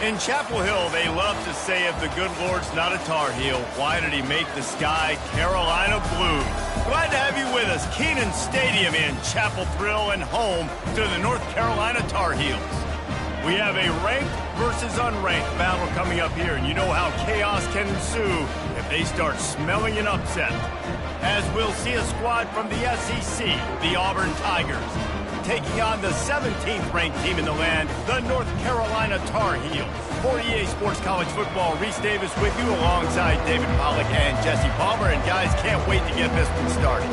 In Chapel Hill, they love to say if the good Lord's not a Tar Heel, why did he make the sky Carolina blue? Glad to have you with us. Kenan Stadium in Chapel Thrill and home to the North Carolina Tar Heels. We have a ranked versus unranked battle coming up here, and you know how chaos can ensue if they start smelling an upset. As we'll see a squad from the SEC, the Auburn Tigers, taking on the 17th ranked team in the land, the North Carolina Tar Heels. For EA Sports College Football, Reese Davis with you alongside David Pollack and Jesse Palmer. And guys, can't wait to get this one started.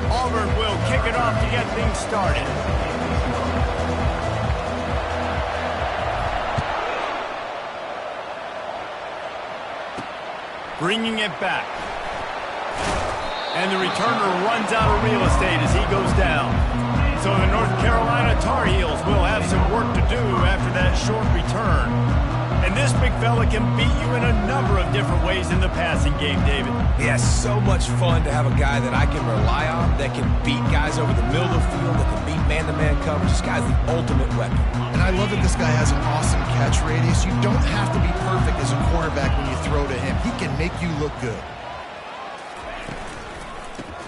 Auburn will kick it off to get things started. Bringing it back. And the returner runs out of real estate as he goes down. So the North Carolina Tar Heels will have some work to do after that short return. And this big fella can beat you in a number of different ways in the passing game, David. Yeah, so much fun to have a guy that I can rely on, that can beat guys over the middle of the field, that can beat man-to-man coverage. This guy's the ultimate weapon. And I love that this guy has an awesome catch radius. You don't have to be perfect as a quarterback when you throw to him. He can make you look good.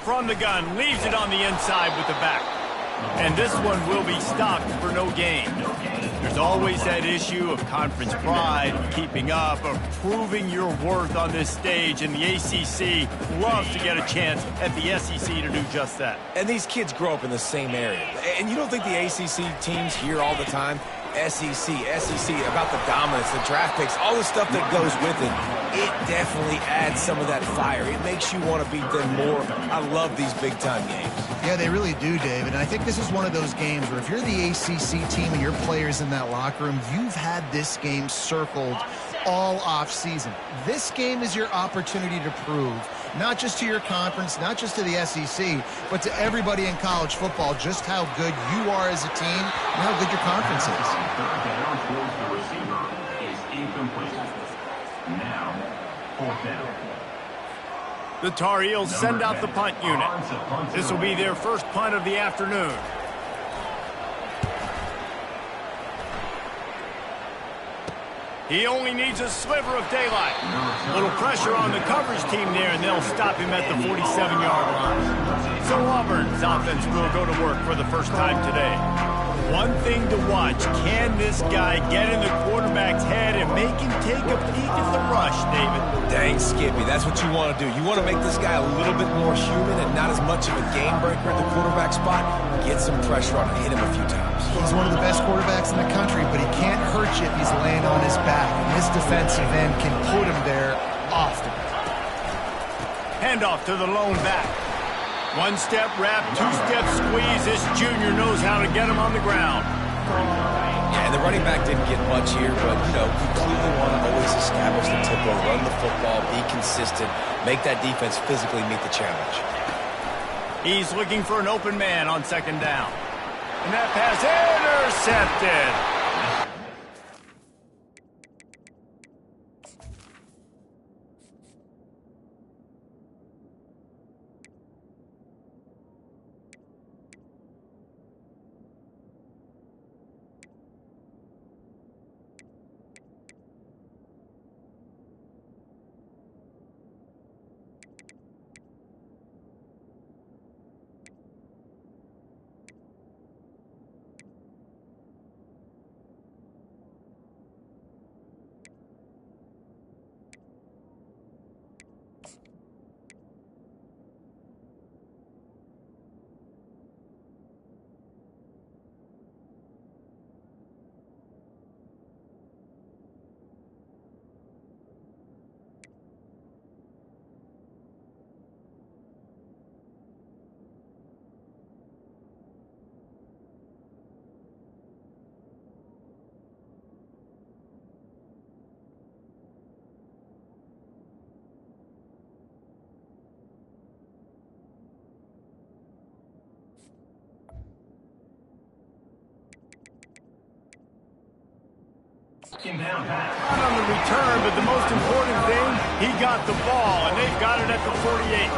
From the gun, leaves it on the inside with the back. And this one will be stopped for no gain. There's always that issue of conference pride, of keeping up, of proving your worth on this stage, and the ACC loves to get a chance at the SEC to do just that. And these kids grow up in the same area. And you don't think the ACC teams hear all the time, SEC, about the dominance, the draft picks, all the stuff that goes with it. It definitely adds some of that fire. It makes you want to beat them more. I love these big-time games. Yeah, they really do, David. And I think this is one of those games where if you're the ACC team and your players in that locker room, you've had this game circled all off-season. This game is your opportunity to prove, not just to your conference, not just to the SEC, but to everybody in college football, just how good you are as a team and how good your conference is. Third down towards the receiver is incomplete. Now, fourth down. The Tar Heels send out the punt unit. This will be their first punt of the afternoon. He only needs a sliver of daylight. A little pressure on the coverage team there, and they'll stop him at the 47-yard line. So Auburn's offense will go to work for the first time today. One thing to watch, can this guy get in the quarterback's head and make him take a peek at the rush, David? Dang, Skippy, that's what you want to do. You want to make this guy a little bit more human and not as much of a game breaker at the quarterback spot. Get some pressure on him, hit him a few times. He's one of the best quarterbacks in the country, but he can't hurt you if he's laying on his back. And this defensive end can put him there often. Handoff to the lone back. One-step wrap, two-step squeeze. This junior knows how to get him on the ground. Yeah, and the running back didn't get much here, but, you know, you clearly want to always establish the tempo, run the football, be consistent, make that defense physically meet the challenge. He's looking for an open man on second down. And that pass intercepted. Inbound pass. Not on the return, but the most important thing, he got the ball, and they've got it at the 48.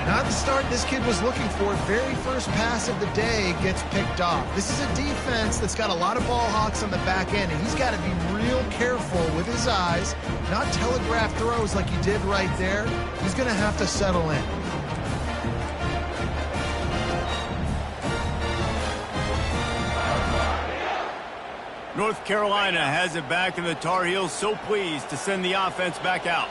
Not the start this kid was looking for. Very first pass of the day gets picked off. This is a defense that's got a lot of ball hawks on the back end, and he's got to be real careful with his eyes, not telegraph throws like he did right there. He's going to have to settle in. North Carolina has it back, and the Tar Heels so pleased to send the offense back out.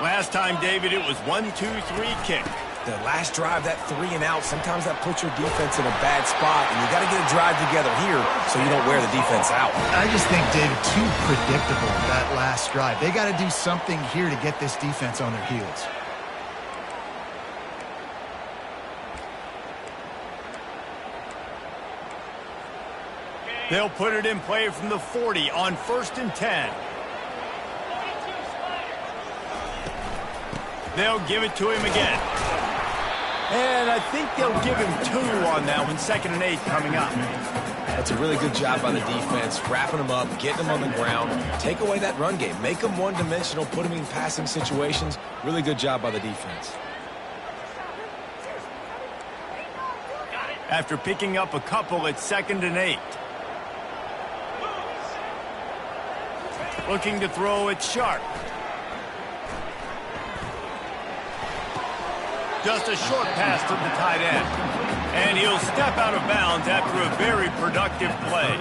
Last time, David, it was 1-2-3 kick. The last drive, that 3 and out, sometimes that puts your defense in a bad spot, and you got to get a drive together here so you don't wear the defense out. I just think, David, too predictable, that last drive. They got to do something here to get this defense on their heels. They'll put it in play from the 40 on 1st and 10. They'll give it to him again. And I think they'll give him 2 on that one, 2nd and 8 coming up. That's a really good job by the defense, wrapping them up, getting them on the ground. Take away that run game. Make them one-dimensional, put them in passing situations. Really good job by the defense. After picking up a couple, it's 2nd and 8. Looking to throw it sharp. Just a short pass to the tight end. And he'll step out of bounds after a very productive play.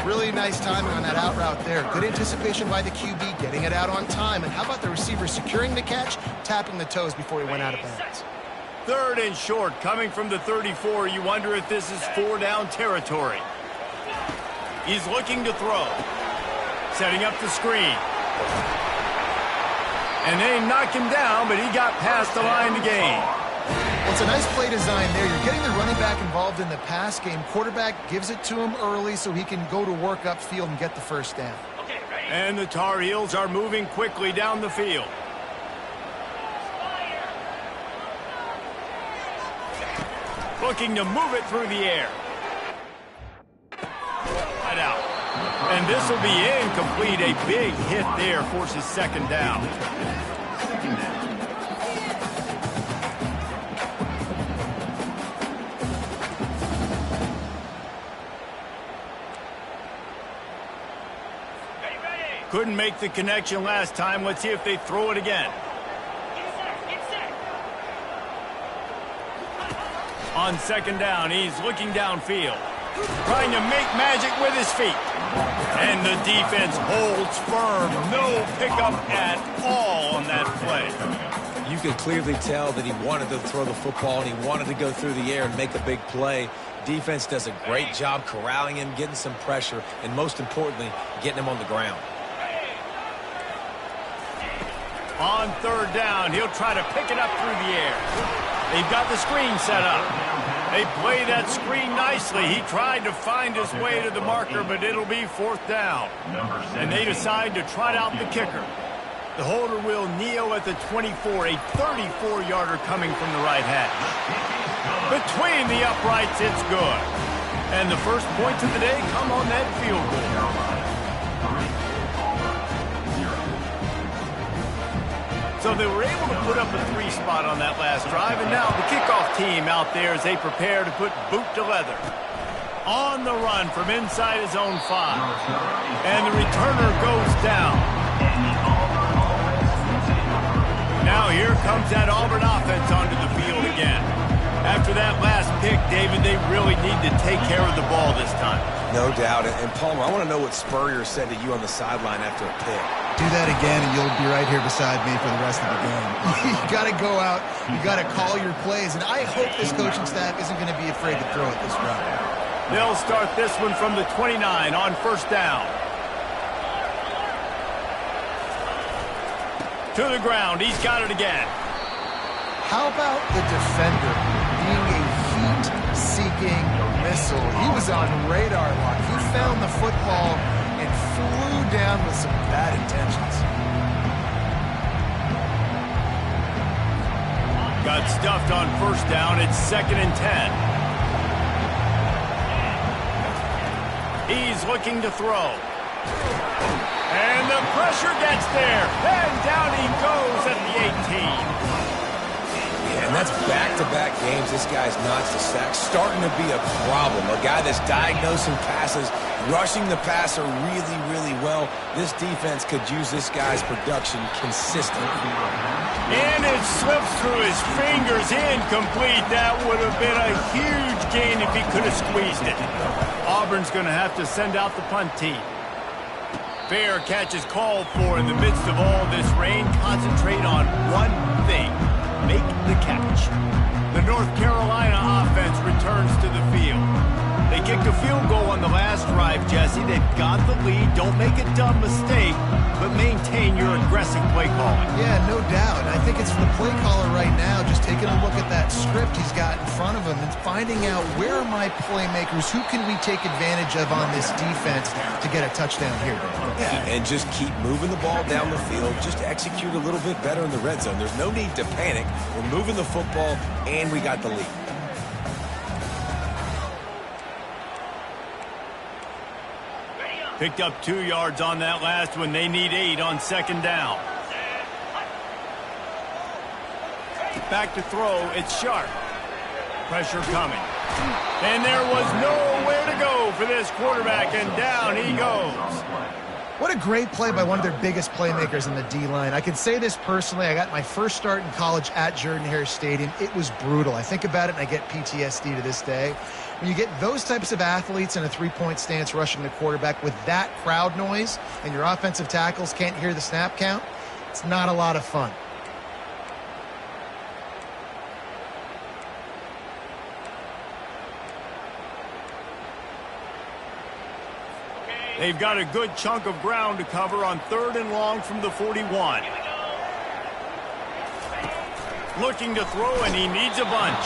Really nice timing on that out route there. Good anticipation by the QB, getting it out on time. And how about the receiver securing the catch, tapping the toes before he went out of bounds. 3rd and short, coming from the 34. You wonder if this is 4-down territory. He's looking to throw. Setting up the screen. And they knock him down, but he got past the line to gain. Well, it's a nice play design there. You're getting the running back involved in the pass game. Quarterback gives it to him early so he can go to work upfield and get the first down. And the Tar Heels are moving quickly down the field. Looking to move it through the air. Right out. And this will be incomplete. A big hit there forces 2nd down. Couldn't make the connection last time. Let's see if they throw it again. On 2nd down, he's looking downfield. Trying to make magic with his feet. And the defense holds firm. No pickup at all on that play. You could clearly tell that he wanted to throw the football and he wanted to go through the air and make a big play. Defense does a great job corralling him, getting some pressure, and most importantly, getting him on the ground. On 3rd down, he'll try to pick it up through the air. They've got the screen set up. They play that screen nicely. He tried to find his way to the marker, but it'll be 4th down. And they decide to trot out the kicker. The holder will kneel at the 24, a 34-yarder coming from the right hash. Between the uprights, it's good. And the first points of the day come on that field goal. So they were able to put up a 3 spot on that last drive, and now the kickoff team out there as they prepare to put boot to leather. On the run from inside his own 5. And the returner goes down. Now here comes that Auburn offense onto the field again. After that last pick, David, they really need to take care of the ball this time. No doubt. And Palmer, I want to know what Spurrier said to you on the sideline after a pick. Do that again, and you'll be right here beside me for the rest of the game. You got to go out. You got to call your plays, and I hope this coaching staff isn't going to be afraid to throw it this route. They'll start this one from the 29 on 1st down. To the ground. He's got it again. How about the defender being a heat-seeking missile? He was on radar lock. He found the football and flew down with some bad intentions. Got stuffed on 1st down. It's 2nd and 10. He's looking to throw. And the pressure gets there. And down he goes at the 18. And that's back-to-back games this guy's notched a sack, starting to be a problem. A guy that's diagnosing passes, rushing the passer really, really well. This defense could use this guy's production consistently. And it slips through his fingers, incomplete. That would have been a huge gain if he could have squeezed it. Auburn's going to have to send out the punt team. Fair catch is called for in the midst of all this rain. Concentrate on one thing. Make the catch. The North Carolina offense returns to the field. They kicked a field goal on the last drive, Jesse. They've got the lead. Don't make a dumb mistake, but maintain your aggressive play calling. Yeah, no doubt. And I think it's the play caller right now just taking a look at that script he's got in front of him and finding out where are my playmakers, who can we take advantage of on this defense to get a touchdown here. Yeah, and just keep moving the ball down the field. Just execute a little bit better in the red zone. There's no need to panic. We're moving the football, and we got the lead. Picked up 2 yards on that last one. They need 8 on second down. Back to throw. It's Sharp. Pressure coming. And there was nowhere to go for this quarterback, and down he goes. What a great play by one of their biggest playmakers in the D-line. I can say this personally. I got my first start in college at Jordan-Hare Stadium. It was brutal. I think about it, and I get PTSD to this day. When you get those types of athletes in a three-point stance rushing the quarterback with that crowd noise and your offensive tackles can't hear the snap count, it's not a lot of fun. They've got a good chunk of ground to cover on 3rd and long from the 41. Looking to throw, and he needs a bunch.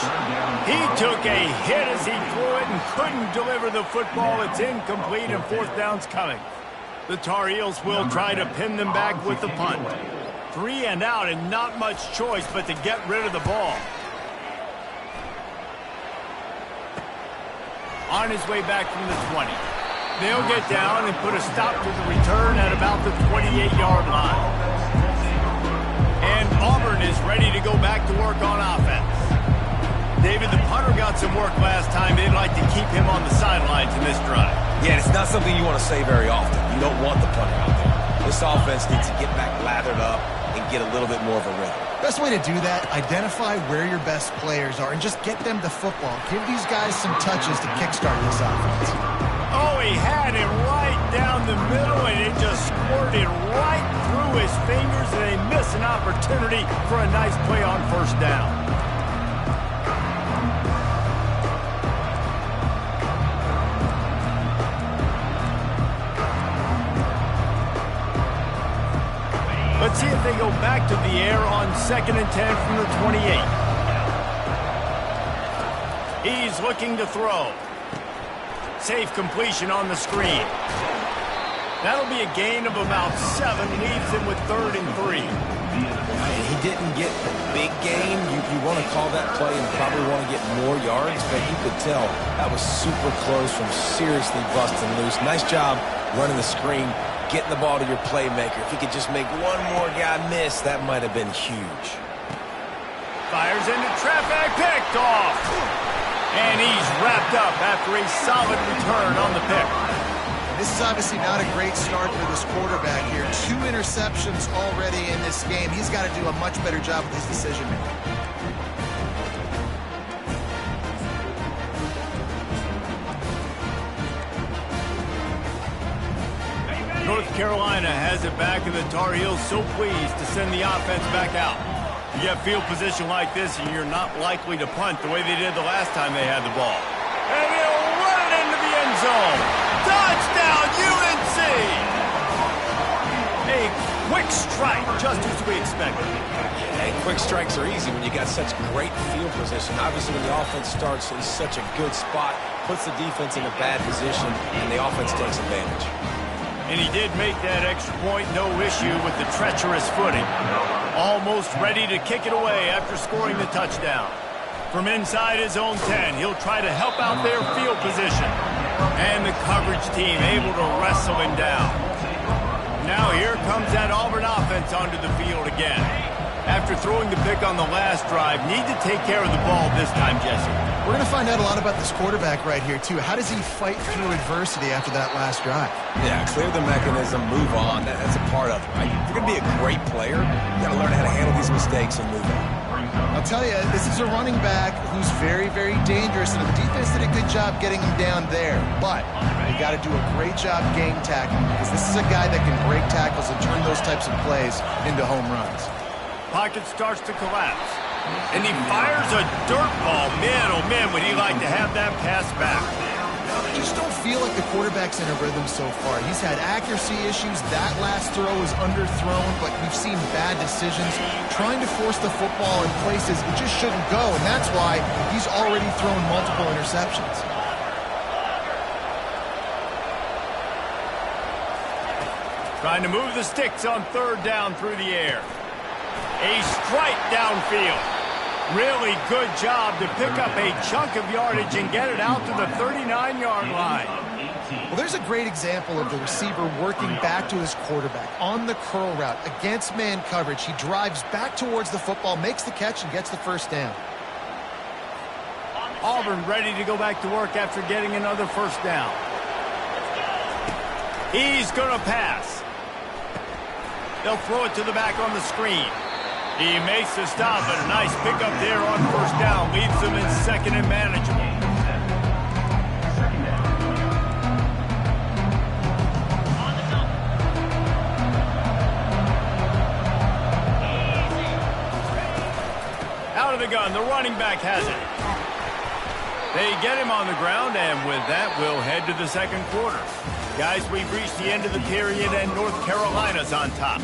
He took a hit as he threw it and couldn't deliver the football. It's incomplete, and 4th down's coming. The Tar Heels will try to pin them back with the punt. 3 and out, and not much choice but to get rid of the ball. On his way back from the 20. They'll get down and put a stop to the return at about the 28-yard line. And Auburn is ready to go back to work on offense. David, the punter got some work last time. They'd like to keep him on the sidelines in this drive. Yeah, it's not something you want to say very often. You don't want the punter out there. This offense needs to get back lathered up and get a little bit more of a rhythm. Best way to do that, identify where your best players are and just get them the football. Give these guys some touches to kickstart this offense. Oh, he had it right down the middle, and it just squirted right through his fingers, and they miss an opportunity for a nice play on 1st down. Let's see if they go back to the air on 2nd and 10 from the 28. He's looking to throw. Safe completion on the screen. That'll be a gain of about 7, leaves him with 3rd and 3. And he didn't get a big gain. You want to call that play and probably want to get more yards, but you could tell that was super close from seriously busting loose. Nice job running the screen, getting the ball to your playmaker. If he could just make one more guy miss, that might have been huge. Fires into traffic, picked off. And he's wrapped up after a solid return on the pick. This is obviously not a great start for this quarterback here. 2 interceptions already in this game. He's got to do a much better job with his decision-making. North Carolina has it back, and the Tar Heels so pleased to send the offense back out. You get field position like this, and you're not likely to punt the way they did the last time they had the ball. And he'll run it into the end zone. Touchdown, UNC! A quick strike, just as we expected. And quick strikes are easy when you got such great field position. Obviously, when the offense starts in such a good spot, puts the defense in a bad position, and the offense takes advantage. And he did make that extra point, no issue with the treacherous footing. Almost ready to kick it away after scoring the touchdown. From inside his own 10, he'll try to help out their field position. And the coverage team able to wrestle him down. Now here comes that Auburn offense onto the field again. After throwing the pick on the last drive, need to take care of the ball this time, Jesse. We're going to find out a lot about this quarterback right here, too. How does he fight through adversity after that last drive? Yeah, clear the mechanism, move on. That's a part of it, right? If you're going to be a great player, you got to learn how to handle these mistakes and move on. I'll tell you, this is a running back who's very, very dangerous, and the defense did a good job getting him down there. But you got to do a great job game tackling, because this is a guy that can break tackles and turn those types of plays into home runs. Pocket starts to collapse. And he fires a dirt ball. Man, oh man, would he like to have that pass back. I just don't feel like the quarterback's in a rhythm so far. He's had accuracy issues. That last throw was underthrown, but we've seen bad decisions. Trying to force the football in places it just shouldn't go, and that's why he's already thrown multiple interceptions. Trying to move the sticks on third down through the air. A strike downfield. Really good job to pick up a chunk of yardage and get it out to the 39-yard line. Well, there's a great example of the receiver working back to his quarterback on the curl route against man coverage. He drives back towards the football, makes the catch, and gets the first down. Auburn ready to go back to work after getting another first down. He's going to pass. They'll throw it to the back on the screen. He makes the stop, but a nice pickup there on first down. Leaves them in second and manageable. Out of the gun, the running back has it. They get him on the ground, and with that, we'll head to the second quarter. Guys, we've reached the end of the period, and North Carolina's on top.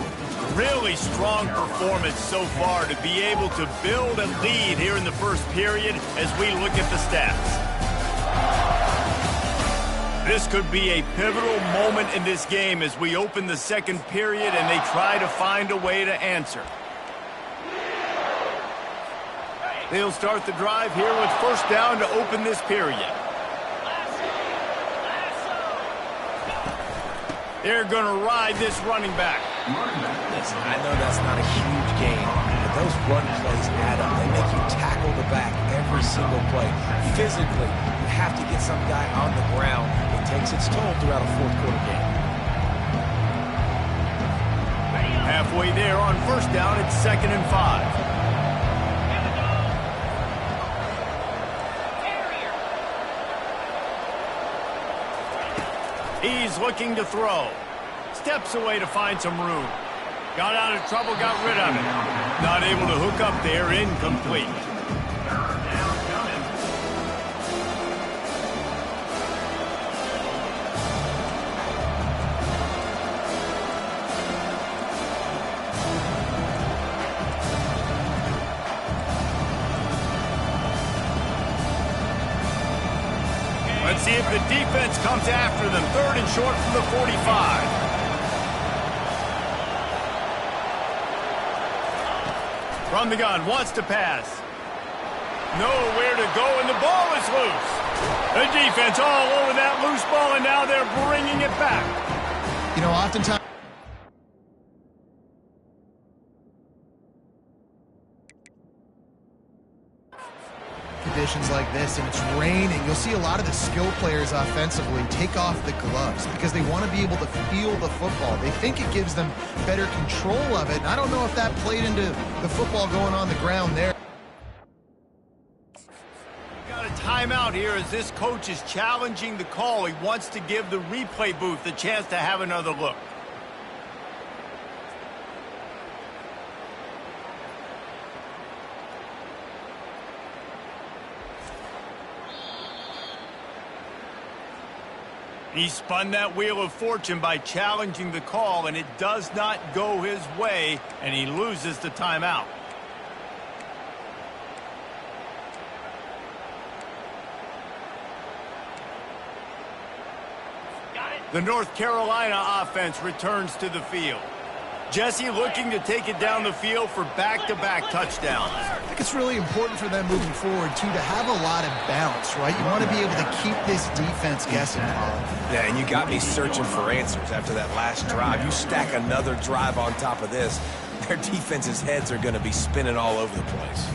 Really strong performance so far to be able to build a lead here in the first period as we look at the stats. This could be a pivotal moment in this game as we open the second period and they try to find a way to answer. They'll start the drive here with first down to open this period. They're going to ride this running back. Listen, I know that's not a huge game, but those run plays add up. They make you tackle the back every single play. Physically, you have to get some guy on the ground. It takes its toll throughout a fourth quarter game. Halfway there on first down, it's 2nd and 5. He's looking to throw. Steps away to find some room. Got out of trouble, got rid of it. Not able to hook up there, incomplete. Let's see if the defense comes after them. 3rd and short from the 45. From the gun, wants to pass. Nowhere to go, and the ball is loose. The defense all over that loose ball, and now they're bringing it back. You know, oftentimes conditions like this and it's raining, you'll see a lot of the skill players offensively take off the gloves because they want to be able to feel the football. They think it gives them better control of it, and I don't know if that played into the football going on the ground there. Got a timeout here as this coach is challenging the call. He wants to give the replay booth the chance to have another look. He spun that wheel of fortune by challenging the call, and it does not go his way, and he loses the timeout. The North Carolina offense returns to the field. Jesse looking to take it down the field for back-to-back touchdowns. I think it's really important for them moving forward, too, to have a lot of bounce, right? You want to be able to keep this defense guessing, Colin. Yeah, and you got me searching for answers after that last drive. You stack another drive on top of this, their defense's heads are going to be spinning all over the place.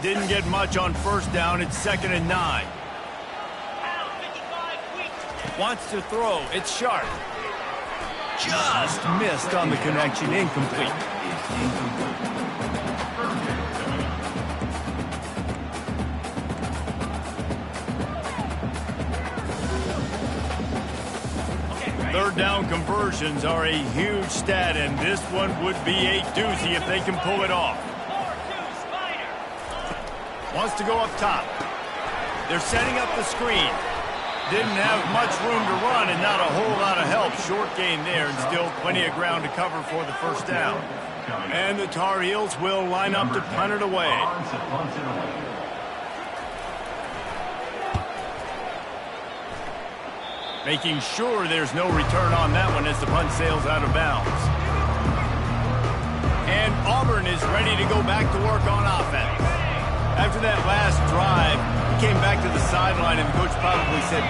Didn't get much on first down. It's 2nd and 9. Wants to throw. It's sharp. Just missed on the connection. Incomplete. Third down conversions are a huge stat, and this one would be a doozy if they can pull it off. Wants to go up top. They're setting up the screen. Didn't have much room to run and not a whole lot of help. Short gain there and still plenty of ground to cover for the first down. And the Tar Heels will line up to punt it away. Making sure there's no return on that one as the punt sails out of bounds. And Auburn is ready to go back to work on offense. After that last drive, he came back to the sideline and the coach probably said,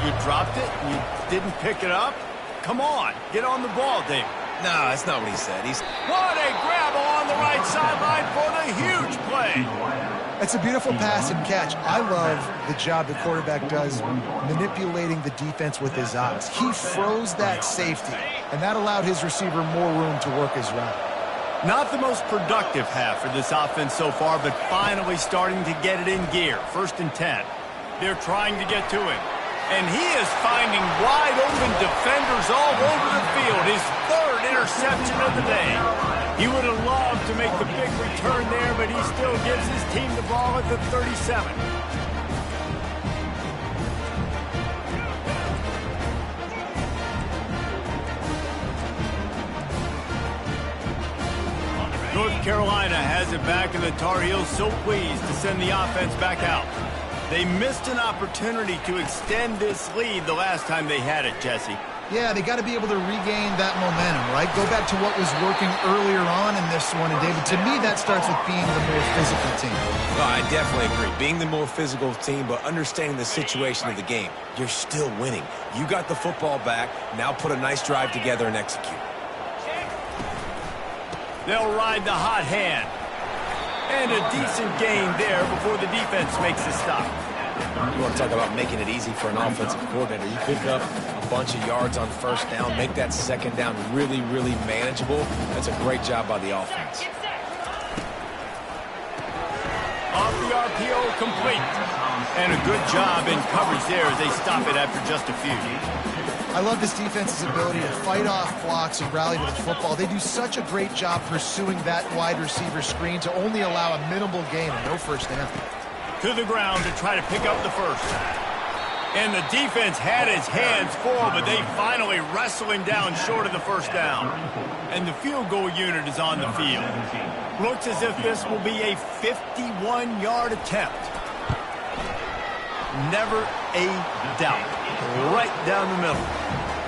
"You dropped it? You didn't pick it up? Come on, get on the ball, David." No, that's not what he said. What a grab along the right sideline for the huge play. It's a beautiful pass and catch. I love the job the quarterback does manipulating the defense with his eyes. He froze that safety, and that allowed his receiver more room to work his route. Not the most productive half for this offense so far, but finally starting to get it in gear. 1st and 10. They're trying to get to him. And he is finding wide-open defenders all over the field. His 3rd interception of the day. He would have loved to make the big return there, but he still gives his team the ball at the 37. North Carolina has it back, and the Tar Heels so pleased to send the offense back out. They missed an opportunity to extend this lead the last time they had it, Jesse. Yeah, they got to be able to regain that momentum, right? Go back to what was working earlier on in this one. And, David, to me, that starts with being the more physical team. Well, I definitely agree. Being the more physical team, but understanding the situation of the game. You're still winning. You got the football back. Now put a nice drive together and execute. They'll ride the hot hand. And a decent gain there before the defense makes a stop. You want to talk about making it easy for an offensive coordinator. You pick up a bunch of yards on first down, make that second down really, really manageable. That's a great job by the offense. Off the RPO, complete. And a good job in coverage there as they stop it after just a few. I love this defense's ability to fight off blocks and rally to the football. They do such a great job pursuing that wide receiver screen to only allow a minimal gain and no first down. To the ground to try to pick up the first. And the defense had his hands full, but they finally wrestle him down short of the first down. And the field goal unit is on the field. Looks as if this will be a 51-yard attempt. Never a doubt. Right down the middle.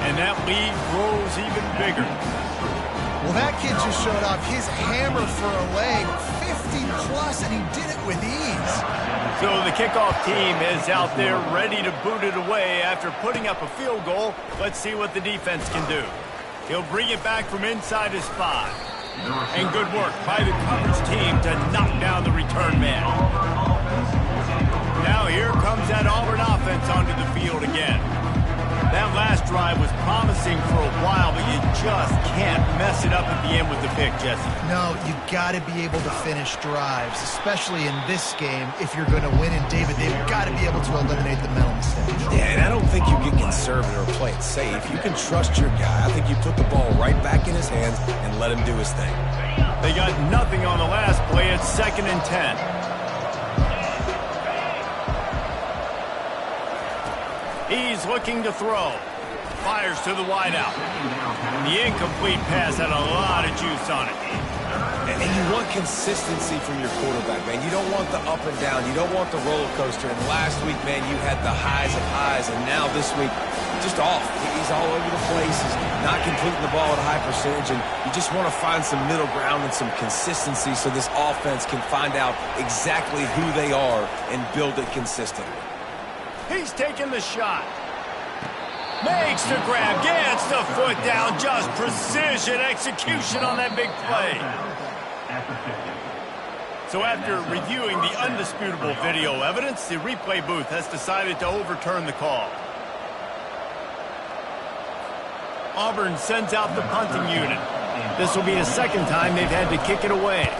And that lead grows even bigger. Well, that kid just showed off his hammer for a leg, 50-plus, and he did it with ease. So the kickoff team is out there ready to boot it away after putting up a field goal. Let's see what the defense can do. He'll bring it back from inside his 5. And good work by the coverage team to knock down the return man. Now here comes that Auburn offense onto the field again. That last drive was promising for a while, but you just can't mess it up at the end with the pick, Jesse. No, you got to be able to finish drives, especially in this game. If you're going to win, and David, they've got to be able to eliminate the mental mistakes. Yeah, and I don't think you get conservative or play it safe. You can trust your guy. I think you put the ball right back in his hands and let him do his thing. They got nothing on the last play. It's 2nd and 10. He's looking to throw. Fires to the wideout. The incomplete pass had a lot of juice on it. And you want consistency from your quarterback, man. You don't want the up and down. You don't want the roller coaster. And last week, man, you had the highs of highs. And now this week, just off. He's all over the place. He's not completing the ball at a high percentage. And you just want to find some middle ground and some consistency so this offense can find out exactly who they are and build it consistently. He's taking the shot. Makes the grab, gets the foot down, just precision execution on that big play. So after reviewing the undisputable video evidence, the replay booth has decided to overturn the call. Auburn sends out the punting unit. This will be the second time they've had to kick it away.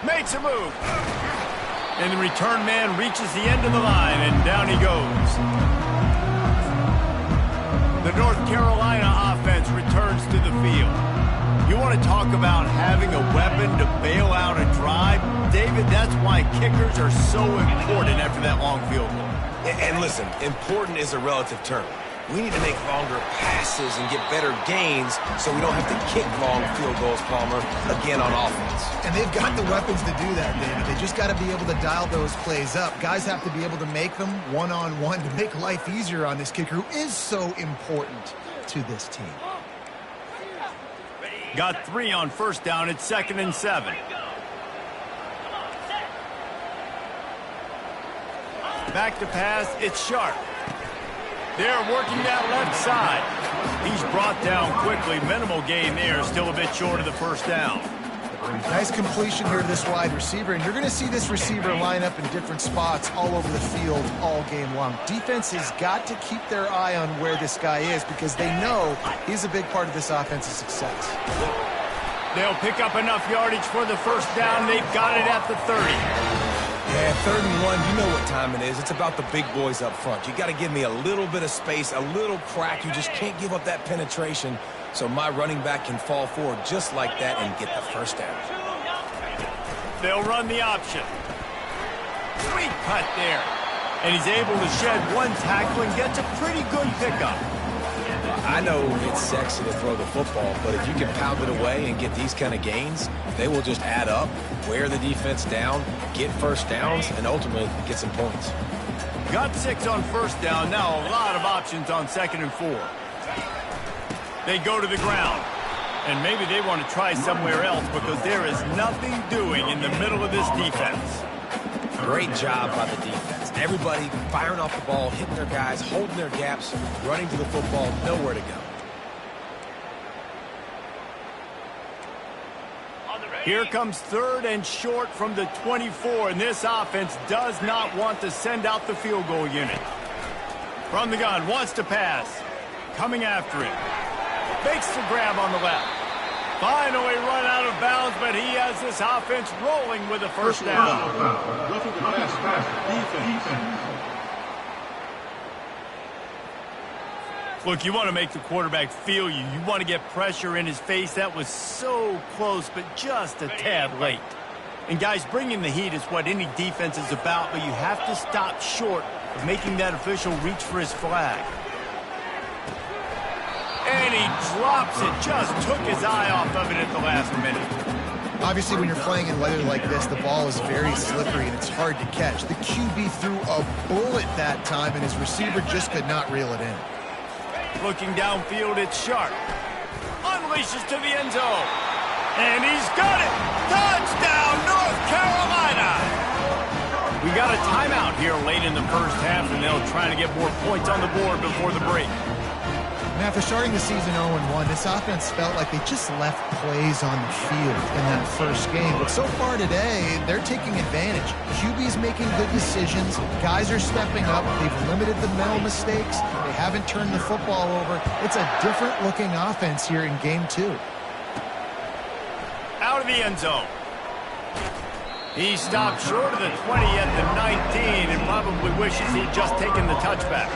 Makes a move. And the return man reaches the end of the line, and down he goes. The North Carolina offense returns to the field. You want to talk about having a weapon to bail out a drive? David, that's why kickers are so important after that long field goal. And listen, important is a relative term. We need to make longer passes and get better gains so we don't have to kick long field goals, Palmer, again on offense. And they've got the weapons to do that, David. They just got to be able to dial those plays up. Guys have to be able to make them one-on-one to make life easier on this kicker who is so important to this team. Got 3 on first down. It's 2nd and 7. Back to pass. It's Sharp. They're working that left side. He's brought down quickly. Minimal gain there. Still a bit short of the first down. Nice completion here to this wide receiver, and you're going to see this receiver line up in different spots all over the field all game long. Defense has got to keep their eye on where this guy is because they know he's a big part of this offense's success. They'll pick up enough yardage for the first down. They've got it at the 30. Yeah, 3rd and 1, you know what time it is. It's about the big boys up front. You got to give me a little bit of space, a little crack. You just can't give up that penetration so my running back can fall forward just like that and get the first down. They'll run the option. Sweet cut there. And he's able to shed one tackle and gets a pretty good pickup. I know it's sexy to throw the football, but if you can pound it away and get these kind of gains, they will just add up, wear the defense down, get first downs, and ultimately get some points. Got 6 on first down. Now a lot of options on 2nd and 4. They go to the ground. And maybe they want to try somewhere else because there is nothing doing in the middle of this defense. Great job by the defense. Everybody firing off the ball, hitting their guys, holding their gaps, running to the football, nowhere to go. Here comes 3rd and short from the 24, and this offense does not want to send out the field goal unit. From the gun, wants to pass. Coming after it. Makes the grab on the left. Finally run out of bounds, but he has this offense rolling with a first down. Look, you want to make the quarterback feel you. You want to get pressure in his face. That was so close, but just a tad late. And guys, bringing the heat is what any defense is about, but you have to stop short of making that official reach for his flag. And he drops it. Just took his eye off of it at the last minute. Obviously, when you're playing in weather like this, the ball is very slippery and it's hard to catch. The QB threw a bullet that time, and his receiver just could not reel it in. Looking downfield, it's Sharp. Unleashes to the end zone. And he's got it. Touchdown, North Carolina. We got a timeout here late in the first half, and they'll try to get more points on the board before the break. And after starting the season 0-1, this offense felt like they just left plays on the field in that first game. But so far today, they're taking advantage. QB's making good decisions. Guys are stepping up. They've limited the mental mistakes. They haven't turned the football over. It's a different-looking offense here in Game 2. Out of the end zone. He stopped short of the 20 at the 19 and probably wishes he'd just taken the touchback.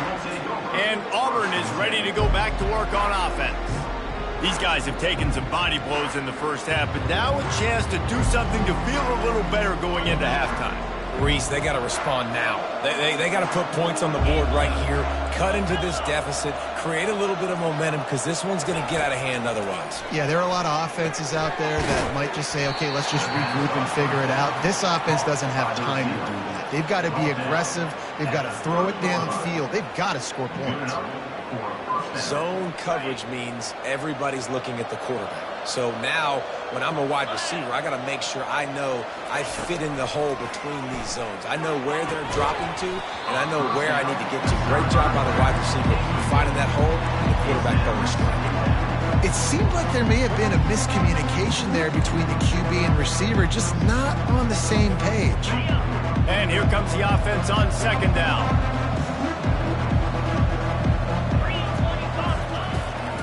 And Auburn is ready to go back to work on offense. These guys have taken some body blows in the first half, but now a chance to do something to feel a little better going into halftime. Reese, they got to respond now. They got to put points on the board right here, cut into this deficit, create a little bit of momentum because this one's going to get out of hand otherwise. Yeah, there are a lot of offenses out there that might just say, okay, let's just regroup and figure it out. This offense doesn't have time to do that. They've got to be aggressive. They've got to throw it downfield. They've got to score points. Zone coverage means everybody's looking at the quarterback. So now, when I'm a wide receiver, I got to make sure I know I fit in the hole between these zones. I know where they're dropping to, and I know where I need to get to. Great job by the wide receiver finding that hole, and the quarterback throwing a strike. It seemed like there may have been a miscommunication there between the QB and receiver, just not on the same page. And here comes the offense on second down.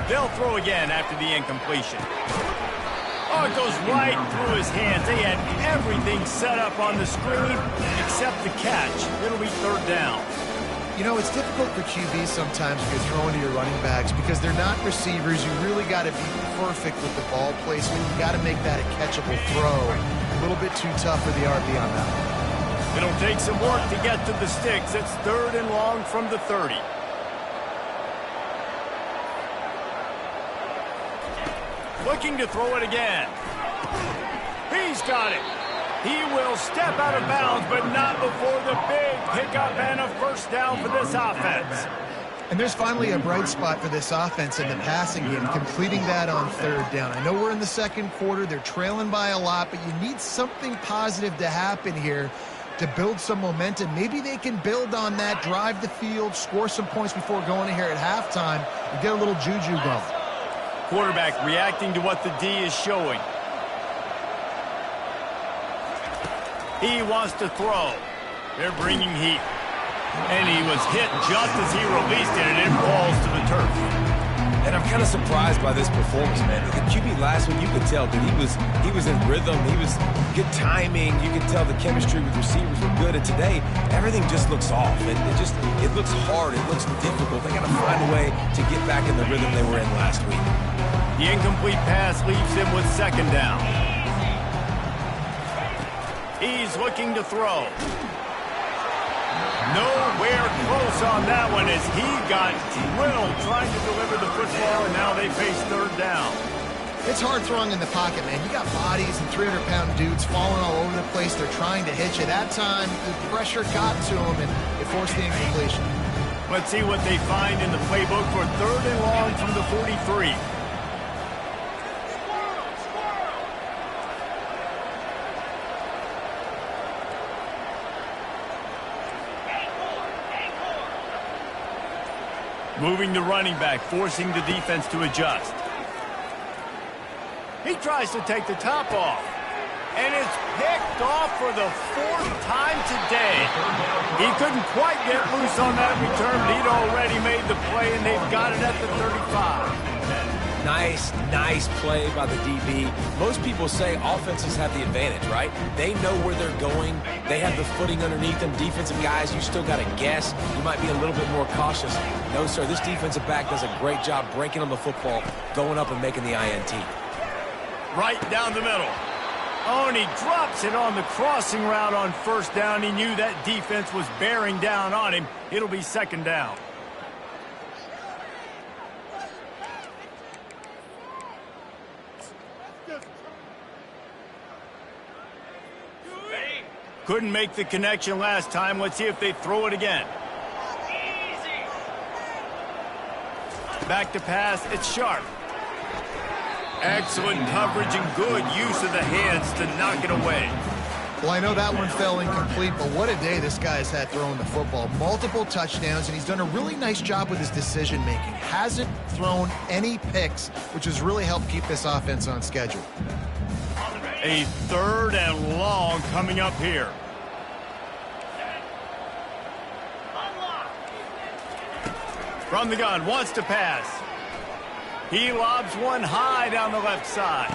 They'll throw again after the incompletion. Oh, it goes right through his hands. They had everything set up on the screen except the catch. It'll be third down. You know, it's difficult for QBs sometimes when you're throwing to your running backs because they're not receivers. You really got to be perfect with the ball placement. You got to make that a catchable throw. A little bit too tough for the RB on that one. It'll take some work to get to the sticks. It's third and long from the 30. Looking to throw it again. He's got it. He will step out of bounds, but not before the big pickup and a first down for this offense. And there's finally a bright spot for this offense in the passing game, completing that on third down. I know we're in the second quarter. They're trailing by a lot, but you need something positive to happen here to build some momentum. Maybe they can build on that, drive the field, score some points before going in here at halftime, and get a little juju going. Quarterback reacting to what the D is showing. He wants to throw. They're bringing heat. And he was hit just as he released it, and it falls to the turf. And I'm kind of surprised by this performance, man. The QB last week, you could tell that he was in rhythm. He was good timing. You could tell the chemistry with receivers were good. And today, everything just looks off. It looks hard. It looks difficult. They got to find a way to get back in the rhythm they were in last week. The incomplete pass leaves him with second down. He's looking to throw. Nowhere close on that one as he got drilled trying to deliver the football, and now they face third down. It's hard throwing in the pocket, man. You got bodies and 300-pound dudes falling all over the place. They're trying to hit you. That time, the pressure got to them, and it forced the incompletion. Let's see what they find in the playbook for third and long from the 43. Moving the running back, forcing the defense to adjust. He tries to take the top off. And it's picked off for the fourth time today. He couldn't quite get loose on that return, but he'd already made the play, and they've got it at the 35. Nice play by the DB. Most people say offenses have the advantage, right? They know where they're going. They have the footing underneath them. Defensive guys, you still got to guess. You might be a little bit more cautious. No, sir, this defensive back does a great job breaking on the football, going up and making the INT. Right down the middle. Oh, and he drops it on the crossing route on first down. He knew that defense was bearing down on him. It'll be second down. Couldn't make the connection last time. Let's see if they throw it again. Back to pass. It's Sharp. Excellent coverage and good use of the hands to knock it away. Well, I know that one fell incomplete, but what a day this guy's had throwing the football. Multiple touchdowns, and he's done a really nice job with his decision-making. Hasn't thrown any picks, which has really helped keep this offense on schedule. A third and long coming up here. From the gun, wants to pass. He lobs one high down the left side.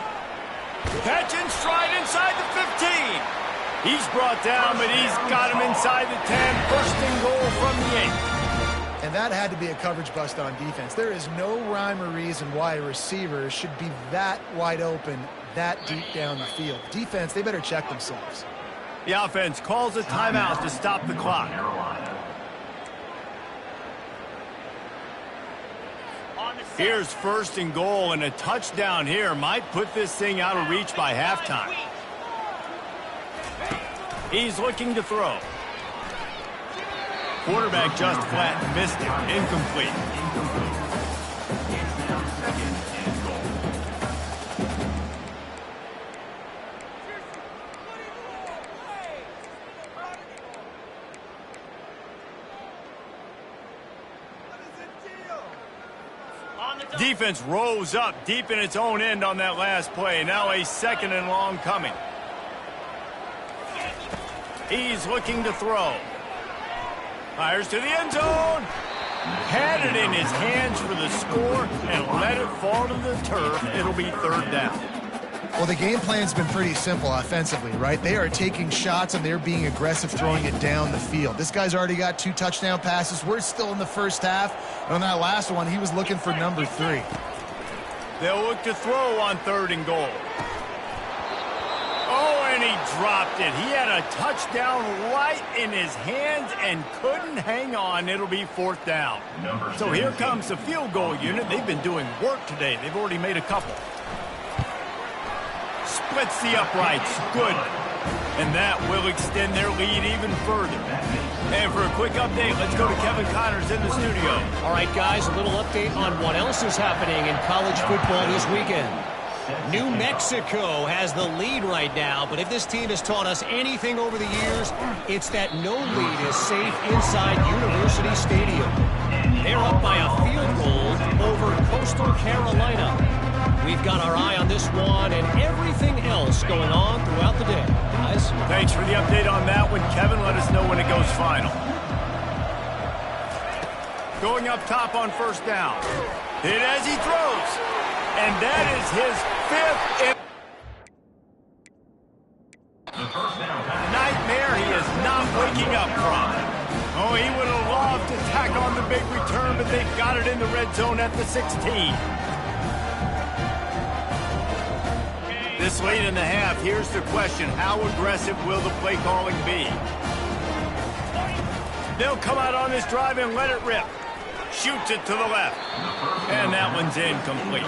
Catch and stride inside the 15. He's brought down, but he's got him inside the 10. First and goal from the 8. And that had to be a coverage bust on defense. There is no rhyme or reason why a receiver should be that wide open, that deep down the field. Defense, they better check themselves. The offense calls a timeout to stop the clock. Here's first and goal, and a touchdown here might put this thing out of reach by halftime. He's looking to throw. Quarterback just flat missed it. Incomplete. Defense rose up deep in its own end on that last play. Now a 2nd and long coming. He's looking to throw. Fires to the end zone. Had it in his hands for the score and let it fall to the turf. It'll be 3rd down. Well, the game plan's been pretty simple offensively, right? They are taking shots and they're being aggressive throwing it down the field. This guy's already got 2 touchdown passes. We're still in the first half. And on that last one, he was looking for number 3. They'll look to throw on 3rd and goal. Oh, and he dropped it. He had a touchdown right in his hands and couldn't hang on. It'll be 4th down. So here comes the field goal unit. They've been doing work today. They've already made a couple. Splits the uprights. Good. And that will extend their lead even further. And for a quick update, let's go to Kevin Connors in the studio. All right, guys, a little update on what else is happening in college football this weekend. New Mexico has the lead right now, but if this team has taught us anything over the years, it's that no lead is safe inside University Stadium. They're up by a field goal over Coastal Carolina. We've got our eye on this one and everything else going on throughout the day. Guys? Thanks for the update on that one, Kevin. Let us know when it goes final. Going up top on 1st down. Hit as he throws. And that is his 5th. Nightmare he is not waking up from. Oh, he would have loved to tack on the big return, but they've got it in the red zone at the 16. This late in the half, here's the question. How aggressive will the play calling be? They'll come out on this drive and let it rip. Shoots it to the left. And that one's incomplete.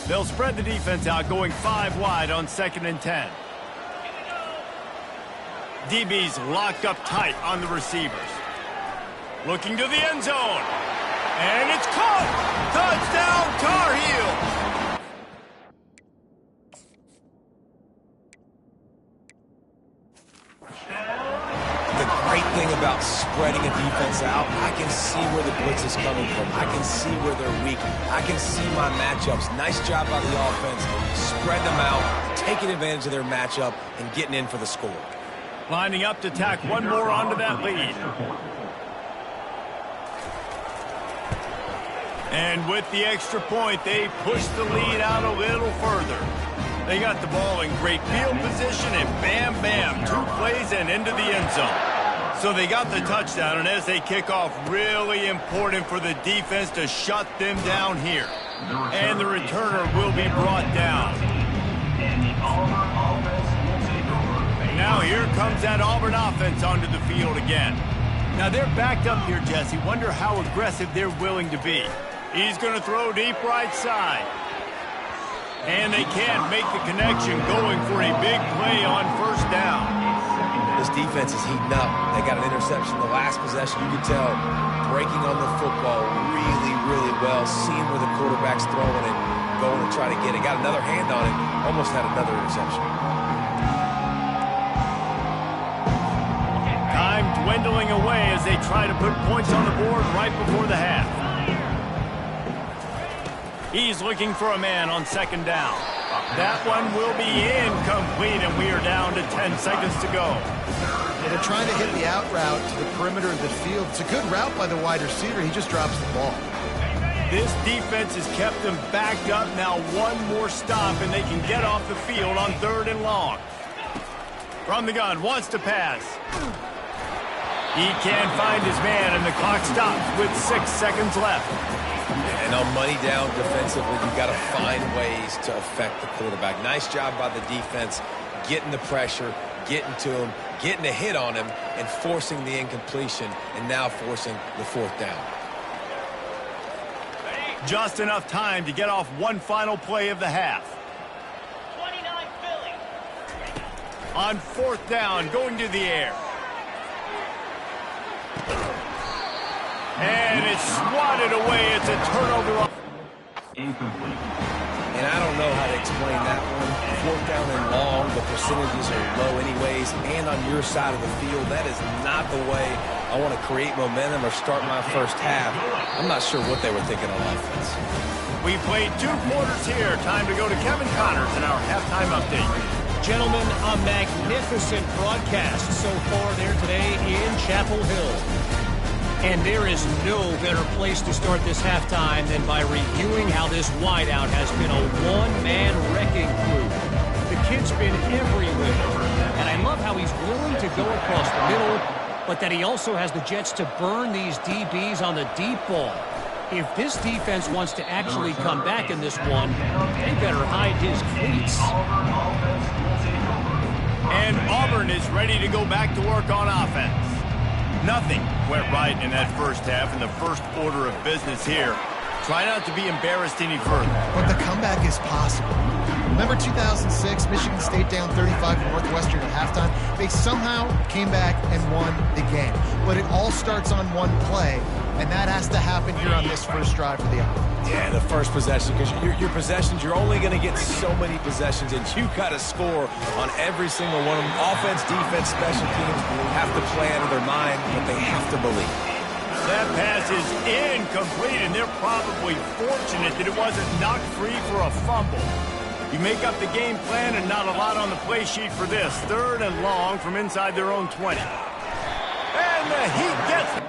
They'll spread the defense out, going 5 wide on 2nd and 10. DB's locked up tight on the receivers. Looking to the end zone. And it's caught! Touchdown, Tar Heels! The great thing about spreading a defense out, I can see where the blitz is coming from. I can see where they're weak. I can see my matchups. Nice job by the offense. Spread them out, taking advantage of their matchup, and getting in for the score. Lining up to tack one more onto that lead. And with the extra point, they push the lead out a little further. They got the ball in great field position, and bam, bam, 2 plays and into the end zone. So they got the touchdown, and as they kick off, really important for the defense to shut them down here. And the returner will be brought down. Now here comes that Auburn offense onto the field again. Now they're backed up here, Jesse. Wonder how aggressive they're willing to be. He's going to throw deep right side. And they can't make the connection, going for a big play on 1st down. This defense is heating up. They got an interception the last possession. You can tell breaking on the football really, really well. Seeing where the quarterback's throwing it, going to try to get it. Got another hand on it. Almost had another interception. Time dwindling away as they try to put points on the board right before the half. He's looking for a man on 2nd down. That one will be incomplete, and we are down to 10 seconds to go. They're trying to hit the out route to the perimeter of the field. It's a good route by the wide receiver. He just drops the ball. This defense has kept them backed up. Now one more stop, and they can get off the field on 3rd and long. From the gun, wants to pass. He can't find his man, and the clock stops with 6 seconds left. And on money down defensively, you've got to find ways to affect the quarterback. Nice job by the defense, getting the pressure, getting to him, getting a hit on him, and forcing the incompletion, and now forcing the 4th down. Just enough time to get off one final play of the half. 29 Philly. On 4th down, going to the air. And it's swatted away. It's a turnover. Incomplete. And I don't know how to explain that one. 4th down and long, the percentages are low anyways, and on your side of the field, that is not the way I want to create momentum or start my first half. I'm not sure what they were thinking on offense. We played 2 quarters here. Time to go to Kevin Connors in our halftime update. Gentlemen, a magnificent broadcast so far there today in Chapel Hill. And there is no better place to start this halftime than by reviewing how this wideout has been a one-man wrecking crew. The kid's been everywhere, and I love how he's willing to go across the middle, but that he also has the jets to burn these DBs on the deep ball. If this defense wants to actually come back in this one, they better hide his cleats. And Auburn is ready to go back to work on offense. Nothing went right in that first half in the first order of business here. Try not to be embarrassed any further. But the comeback is possible. Remember 2006, Michigan State down 35 to Northwestern at halftime? They somehow came back and won the game. But it all starts on one play, and that has to happen here on this first drive for the offense. Yeah, the first possession, because your possessions, you're only going to get so many possessions, and you got to score on every single one of them. Offense, defense, special teams have to play out of their mind, but they have to believe. That pass is incomplete, and they're probably fortunate that it wasn't knocked free for a fumble. You make up the game plan and not a lot on the play sheet for this. 3rd and long from inside their own 20. And the Heat gets it.